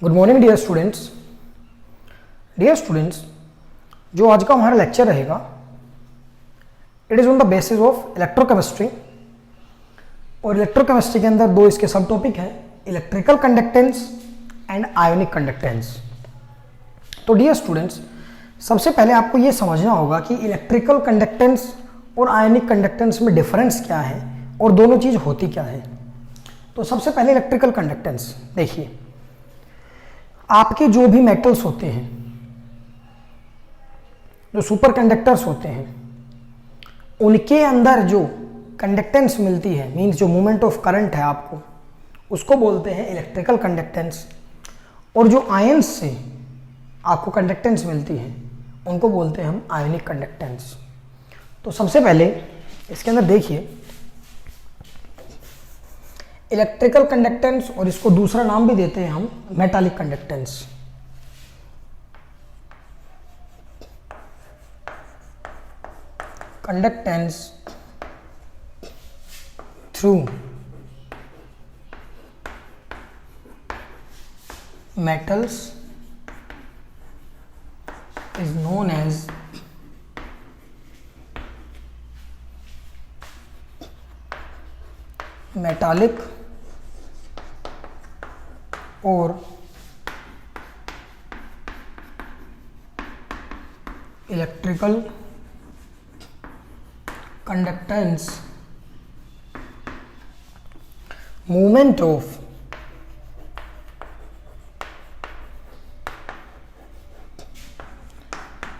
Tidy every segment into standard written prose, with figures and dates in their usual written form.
Good morning dear students. Dear students, जो आज का हमारा लेक्चर रहेगा it is on the basis of electrochemistry. और इलेक्ट्रोकेमिस्ट्री के अंदर दो इसके सब टॉपिक हैं, electrical conductance and ionic conductance. तो डियर स्टूडेंट्स, सबसे पहले आपको ये समझना होगा कि इलेक्ट्रिकल कंडक्टेंस और आयोनिक कंडक्टेंस में डिफरेंस क्या है और दोनों चीज़ होती क्या है। तो सबसे पहले इलेक्ट्रिकल कंडक्टेंस देखिए, आपके जो भी मेटल्स होते हैं, जो सुपर कंडक्टर्स होते हैं, उनके अंदर जो कंडक्टेंस मिलती है, मींस जो मूवमेंट ऑफ करंट है आपको, उसको बोलते हैं इलेक्ट्रिकल कंडक्टेंस। और जो आयंस से आपको कंडक्टेंस मिलती है उनको बोलते हैं हम आयोनिक कंडक्टेंस। तो सबसे पहले इसके अंदर देखिए इलेक्ट्रिकल कंडक्टेंस, और इसको दूसरा नाम भी देते हैं हम metallic conductance. Conductance through metals is known as metallic और electrical conductance। movement of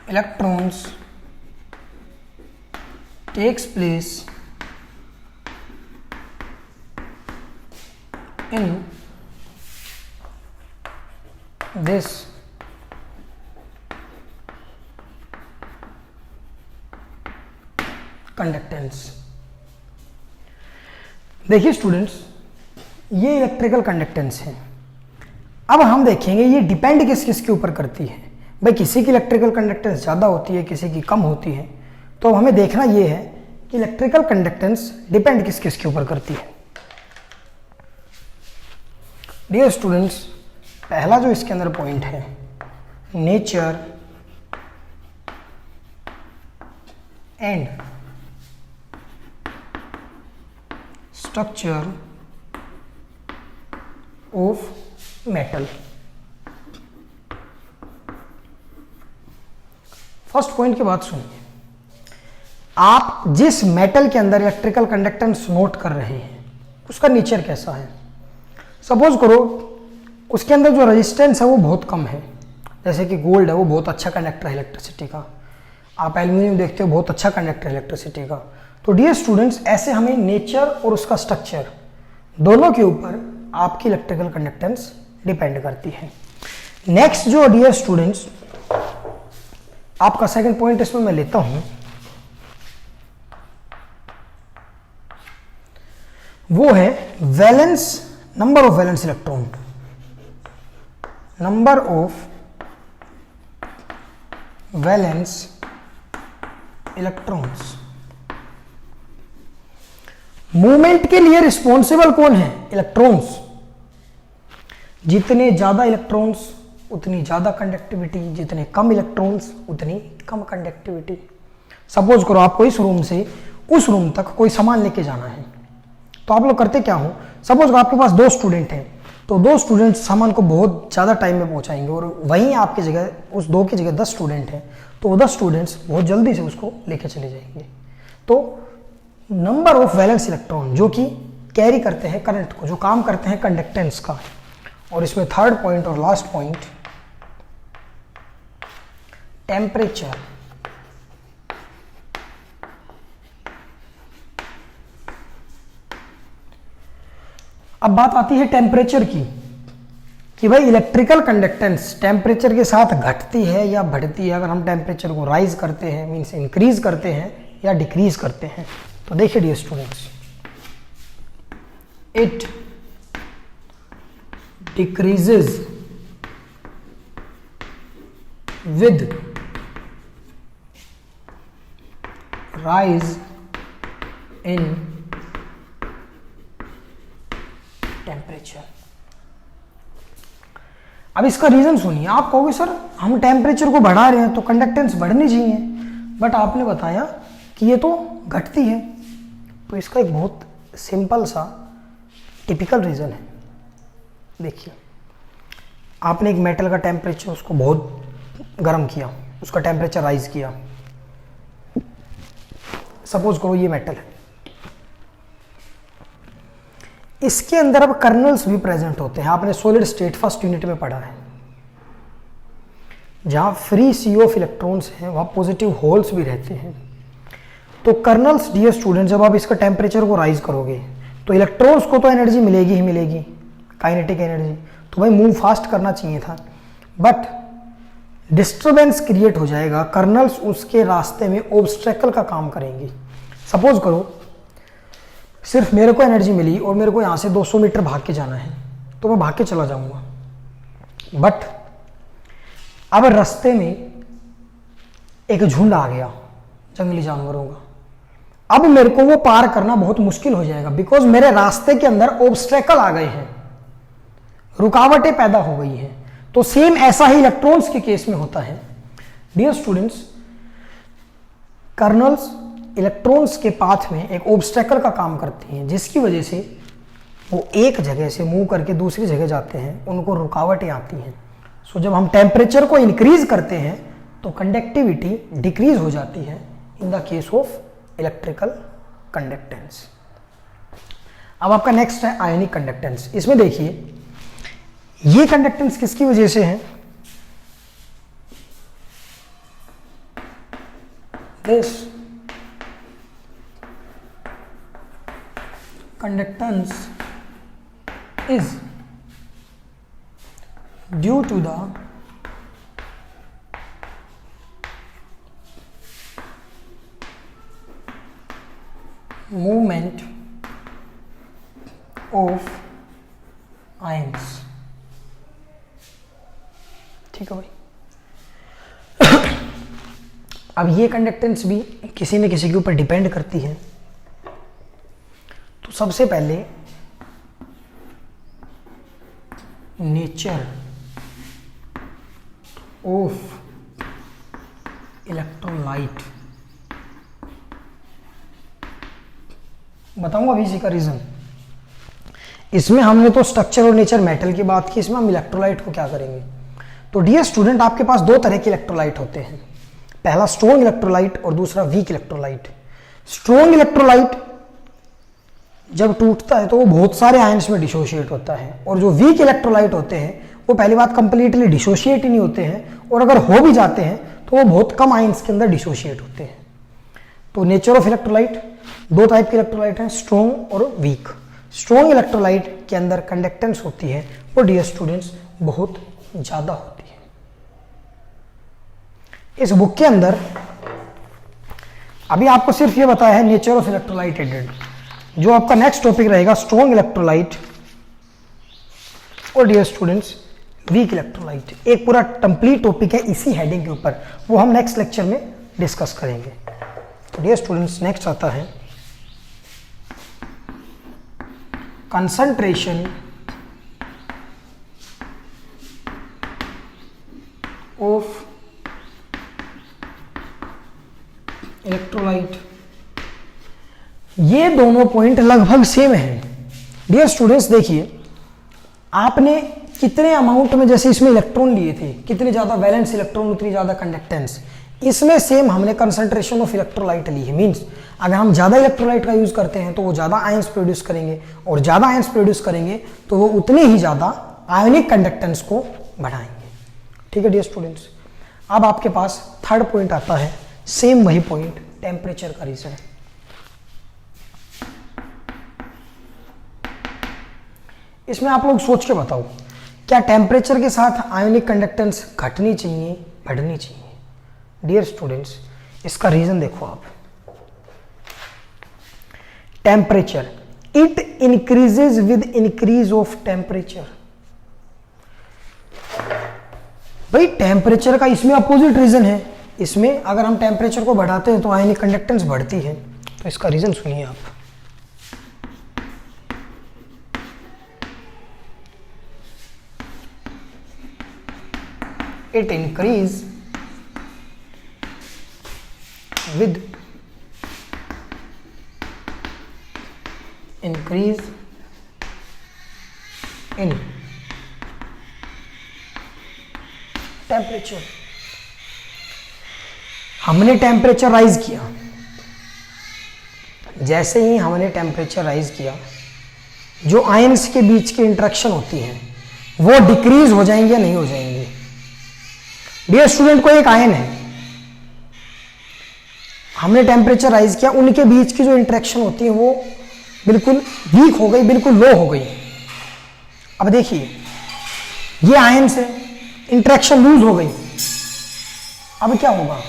electrons takes place in this conductance. देखिए स्टूडेंट्स, ये इलेक्ट्रिकल कंडक्टेंस है। अब हम देखेंगे ये डिपेंड किस किस के ऊपर करती है। भाई किसी की इलेक्ट्रिकल कंडक्टेंस ज़्यादा होती है, किसी की कम होती है। तो हमें देखना ये है कि इलेक्ट्रिकल कंडक्टेंस डिपेंड किस किस के ऊपर करती है। डियर स्टूडेंट्स, पहला जो इसके अंदर पॉइंट है, nature and structure of metal. First point की बात सुनिए, आप जिस मेटल के अंदर इलेक्ट्रिकल कंडक्टेंस नोट कर रहे हैं उसका नेचर कैसा है। सपोज करो उसके अंदर जो रेजिस्टेंस है वो बहुत कम है, जैसे कि गोल्ड है, वो बहुत अच्छा कंडक्टर है इलेक्ट्रिसिटी का। आप एल्यूमिनियम देखते हो, बहुत अच्छा कंडक्टर है इलेक्ट्रिसिटी का। तो डियर स्टूडेंट्स, ऐसे हमें नेचर और उसका स्ट्रक्चर दोनों के ऊपर आपकी इलेक्ट्रिकल कंडक्टेंस डिपेंड करती है। नेक्स्ट जो डियर स्टूडेंट्स आपका सेकंड पॉइंट इसमें मैं लेता हूं, वो है valence, number of valence electron. Number of valence electrons. Movement के लिए रिस्पॉन्सिबल कौन है? इलेक्ट्रॉन्स। जितने ज्यादा इलेक्ट्रॉन्स उतनी ज्यादा कंडक्टिविटी, जितने कम इलेक्ट्रॉन्स उतनी कम कंडक्टिविटी। सपोज करो आपको इस रूम से उस रूम तक कोई सामान लेके जाना है, तो आप लोग करते क्या हो, सपोज करो आपके पास 2 स्टूडेंट हैं, तो 2 स्टूडेंट सामान को बहुत ज़्यादा टाइम में पहुंचाएंगे, और वहीं आपकी जगह उस 2 की जगह 10 स्टूडेंट हैं, तो वो 10 स्टूडेंट्स बहुत जल्दी से उसको लेके चले जाएंगे। तो नंबर ऑफ वैलेंस इलेक्ट्रॉन जो कि कैरी करते हैं करंट को, जो काम करते हैं कंडक्टेंस का। और इसमें थर्ड पॉइंट और लास्ट पॉइंट, टेम्परेचर। अब बात आती है टेम्परेचर की, कि भाई इलेक्ट्रिकल कंडक्टेंस टेम्परेचर के साथ घटती है या बढ़ती है, अगर हम टेम्परेचर को राइज करते हैं, मींस इंक्रीज करते हैं या डिक्रीज करते हैं। तो देखिए dear students, it decreases with rise in temperature. अब इसका रीजन सुनिए। आप कहोगे सर हम टेम्परेचर को बढ़ा रहे हैं तो कंडक्टेंस बढ़नी चाहिए, बट आपने बताया कि ये तो घटती है। तो इसका एक बहुत सिंपल सा टिपिकल रीजन है। देखिए, आपने एक मेटल का टेम्परेचर उसको बहुत गर्म किया, उसका टेम्परेचर राइज किया। सपोज करो ये मेटल है, इसके अंदर अब कर्नल्स भी प्रेजेंट होते हैं। आपने सॉलिड स्टेट फर्स्ट यूनिट में पढ़ा है, जहां फ्री सी ऑफ इलेक्ट्रॉन्स हैं वहां पॉजिटिव होल्स भी रहते हैं। तो कर्नल्स डियर स्टूडेंट, जब आप इसका टेम्परेचर को राइज करोगे तो इलेक्ट्रॉन्स को तो एनर्जी मिलेगी ही मिलेगी, काइनेटिक एनर्जी। तो भाई मूव फास्ट करना चाहिए था, बट डिस्टर्बेंस क्रिएट हो जाएगा। कर्नल्स उसके रास्ते में ऑब्स्ट्रैकल का काम करेंगी। सपोज करो सिर्फ मेरे को एनर्जी मिली और मेरे को यहाँ से 200 मीटर भाग के जाना है, तो मैं भाग के चला जाऊंगा, बट अब रास्ते में एक झुंड आ गया जंगली जानवरों का। अब मेरे को वो पार करना बहुत मुश्किल हो जाएगा, बिकॉज मेरे रास्ते के अंदर ऑब्स्ट्रैकल आ गए हैं, रुकावटें पैदा हो गई हैं। तो सेम ऐसा ही इलेक्ट्रॉन्स के केस में होता है डियर स्टूडेंट्स। कर्नल्स इलेक्ट्रॉन्स के पाथ में एक ऑब्स्ट्रैकल का काम करती हैं, जिसकी वजह से वो एक जगह से मूव करके दूसरी जगह जाते हैं, उनको रुकावटें आती हैं। सो जब हम टेम्परेचर को इंक्रीज करते हैं तो कंडक्टिविटी डिक्रीज हो जाती है in the case of electrical conductance. अब आपका नेक्स्ट है आयनिक कंडक्टेंस। इसमें देखिए ये कंडक्टेंस किसकी वजह से है? This conductance is due to the movement of ions। ठीक है भाई। अब ये कंडक्टेंस भी किसी न किसी के ऊपर डिपेंड करती है। तो सबसे पहले नेचर ऑफ इलेक्ट्रोलाइट बताऊंगा अभी इसी का रीजन। इसमें हमने तो स्ट्रक्चर और नेचर मेटल की बात की, इसमें हम इलेक्ट्रोलाइट को क्या करेंगे। तो डियर स्टूडेंट, आपके पास दो तरह के इलेक्ट्रोलाइट होते हैं, पहला स्ट्रॉन्ग इलेक्ट्रोलाइट और दूसरा वीक इलेक्ट्रोलाइट। स्ट्रॉन्ग इलेक्ट्रोलाइट जब टूटता है तो वो बहुत सारे आयंस में डिसोशिएट होता है, और जो वीक इलेक्ट्रोलाइट होते हैं वो पहली बात कंप्लीटली डिसोशिएट ही नहीं होते हैं, और अगर हो भी जाते हैं तो वो बहुत कम आयंस के अंदर डिसोशिएट होते हैं। तो नेचर ऑफ इलेक्ट्रोलाइट, दो टाइप के इलेक्ट्रोलाइट हैं, स्ट्रॉन्ग और वीक। स्ट्रॉन्ग इलेक्ट्रोलाइट के अंदर कंडक्टेंस होती है वो डियर स्टूडेंट्स बहुत ज्यादा होती है। इस बुक के अंदर अभी आपको सिर्फ ये बताया है नेचर ऑफ इलेक्ट्रोलाइट एडेड। जो आपका नेक्स्ट टॉपिक रहेगा स्ट्रॉन्ग इलेक्ट्रोलाइट और डियर स्टूडेंट्स वीक इलेक्ट्रोलाइट, एक पूरा कंप्लीट टॉपिक है इसी हेडिंग के ऊपर, वो हम नेक्स्ट लेक्चर में डिस्कस करेंगे। तो डियर स्टूडेंट्स नेक्स्ट आता है कंसंट्रेशन ऑफ इलेक्ट्रोलाइट। ये दोनों पॉइंट लगभग सेम हैं डियर स्टूडेंट्स। देखिए आपने कितने अमाउंट में जैसे इसमें इलेक्ट्रॉन लिए थे, कितने ज्यादा वैलेंस इलेक्ट्रॉन उतनी ज्यादा कंडक्टेंस। इसमें सेम हमने कंसंट्रेशन ऑफ इलेक्ट्रोलाइट ली है। मींस अगर हम ज्यादा इलेक्ट्रोलाइट का यूज करते हैं तो वो ज्यादा आयंस प्रोड्यूस करेंगे, और ज्यादा आयंस प्रोड्यूस करेंगे तो वो उतने ही ज्यादा आयोनिक कंडक्टेंस को बढ़ाएंगे। ठीक है डियर स्टूडेंट्स। अब आपके पास थर्ड पॉइंट आता है, सेम वही पॉइंट, टेम्परेचर का रीजन। इसमें आप लोग सोच के बताओ, क्या टेम्परेचर के साथ आयोनिक कंडक्टेंस घटनी चाहिए, बढ़नी चाहिए? डियर स्टूडेंट्स इसका रीजन देखो आप। Temperature, it increases with increase of temperature. भाई टेम्परेचर का इसमें अपोजिट रीजन है। इसमें अगर हम टेम्परेचर को बढ़ाते हैं तो आयनिक कंडक्टेंस बढ़ती है। तो इसका रीजन सुनिए आप। it increase with increase in temperature. हमने टेम्परेचर राइज किया, जैसे ही हमने टेम्परेचर राइज किया, जो आयंस के बीच की इंटरेक्शन होती है वो डिक्रीज हो जाएंगे या नहीं हो जाएंगे। डियर स्टूडेंट, को एक आयन है, हमने टेम्परेचर राइज किया, उनके बीच की जो इंटरेक्शन होती है वो बिल्कुल वीक हो गई, बिल्कुल लो हो गई। अब देखिए, ये आयंस है, इंटरेक्शन लूज हो गई। अब क्या होगा,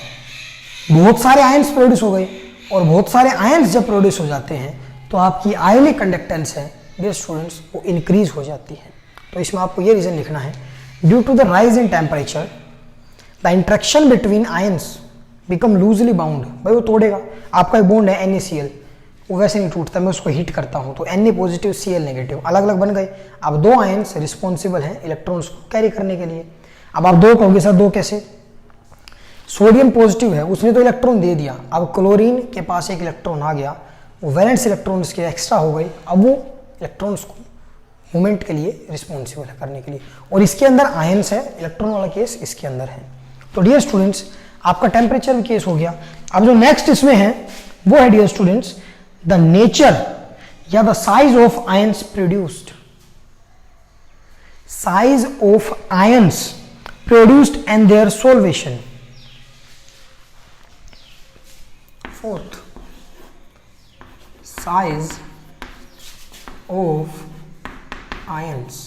बहुत सारे आयंस प्रोड्यूस हो गए, और बहुत सारे आयंस जब प्रोड्यूस हो जाते हैं तो आपकी आयनिक कंडक्टेंस है डियर स्टूडेंट्स वो इंक्रीज हो जाती है। तो इसमें आपको ये रीजन लिखना है, due to the rise in temperature the interaction between ions become loosely bound. भाई वो तोड़ेगा, आपका एक बॉन्ड है NaCl, वो वैसे नहीं टूटता, मैं उसको हीट करता हूँ तो Na पॉजिटिव Cl नेगेटिव अलग अलग बन गए। अब दो आयंस रिस्पॉन्सिबल हैं इलेक्ट्रॉन्स को कैरी करने के लिए। अब आप दो कहोगे सर दो कैसे, सोडियम पॉजिटिव है, उसने तो इलेक्ट्रॉन दे दिया, अब क्लोरीन के पास एक इलेक्ट्रॉन आ गया, वो वैलेंस इलेक्ट्रॉन इसके एक्स्ट्रा हो गई, अब वो इलेक्ट्रॉन्स को मूवमेंट के लिए रिस्पॉन्सिबल है करने के लिए। और इसके अंदर आयंस है, इलेक्ट्रॉन वाला केस इसके अंदर है। तो डियर स्टूडेंट्स, आपका टेम्परेचर भी केस हो गया। अब जो नेक्स्ट इसमें है वो है डियर स्टूडेंट्स द नेचर या the size of ions produced, size of ions produced and their solvation. Fourth, size of ions।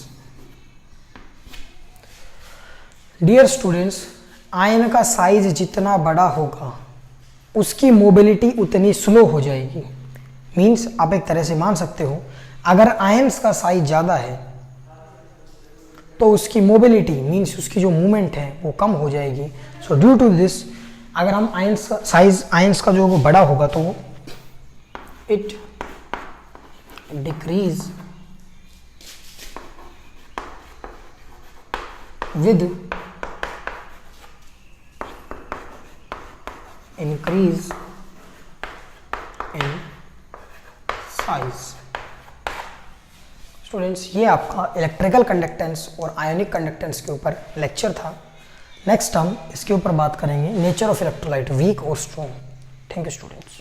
डियर स्टूडेंट्स, आयन का साइज जितना बड़ा होगा उसकी मोबिलिटी उतनी स्लो हो जाएगी। मींस आप एक तरह से मान सकते हो, अगर आयंस का साइज ज़्यादा है तो उसकी मोबिलिटी मींस उसकी जो मूवमेंट है वो कम हो जाएगी। सो ड्यू टू दिस, अगर हम आयंस का साइज आयंस का जो वो बड़ा होगा तो it decrease with increase in size. Students, ये आपका इलेक्ट्रिकल कंडक्टेंस और आयनिक कंडक्टेंस के ऊपर लेक्चर था। नेक्स्ट हम इसके ऊपर बात करेंगे नेचर ऑफ इलेक्ट्रोलाइट, वीक और स्ट्रॉन्ग। Thank you students.